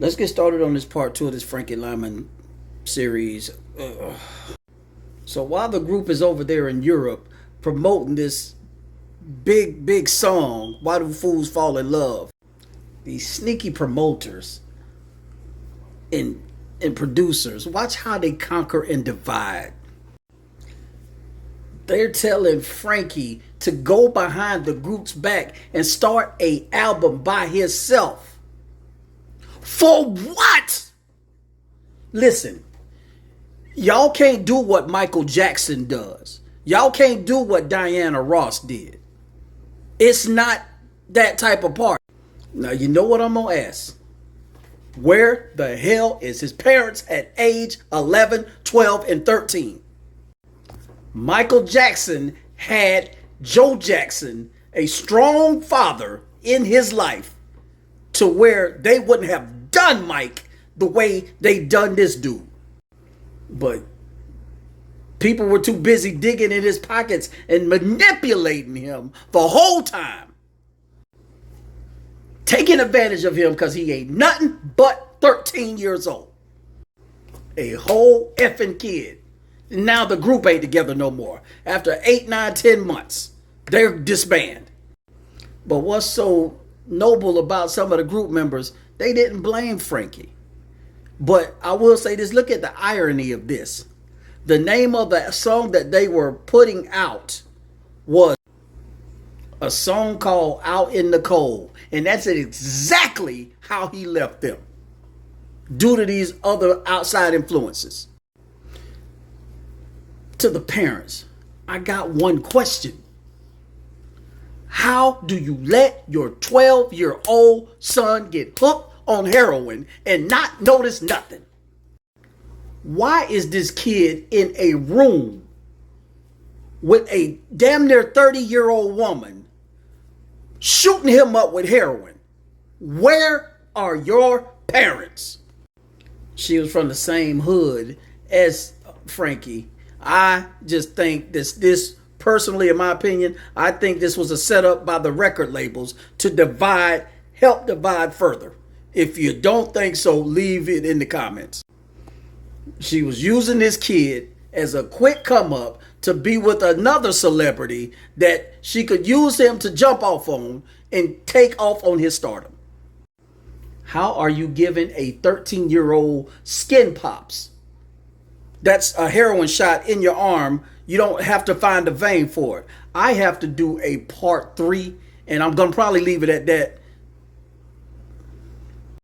Let's get started on this part two of this Frankie Lymon series. So while the group is over there in Europe promoting this big song, Why Do Fools Fall in Love, these sneaky promoters and producers, watch how they conquer and divide. They're telling Frankie to go behind the group's back and start an album by himself. For what? Listen, y'all can't do what Michael Jackson does. Y'all can't do what Diana Ross did. It's not that type of party. Now, you know what I'm going to ask? Where the hell is his parents at age 11, 12, and 13? Michael Jackson had Joe Jackson, a strong father in his life, to where they wouldn't have done Mike the way they done this dude. But people were too busy digging in his pockets and manipulating him the whole time. Taking advantage of him because he ain't nothing but 13 years old. A whole effing kid. And now the group ain't together no more. After 8, 9, 10 months, they're disbanded. But what's so noble about some of the group members, they didn't blame Frankie. But I will say this, look at the irony of this. The name of the song that they were putting out was a song called Out in the Cold. And that's exactly how he left them, due to these other outside influences. To the parents, I got one question. How do you let your 12-year-old son get hooked on heroin and not notice nothing? Why is this kid in a room with a damn near 30-year-old woman shooting him up with heroin? Where are your parents? She was from the same hood as Frankie. I just think this personally, in my opinion, I think this was a setup by the record labels to help divide further. If you don't think so, leave it in the comments. She was using this kid as a quick come up to be with another celebrity that she could use him to jump off on and take off on his stardom. How are you giving a 13-year-old skin pops? That's a heroin shot in your arm. You don't have to find a vein for it. I have to do a part 3, and I'm going to probably leave it at that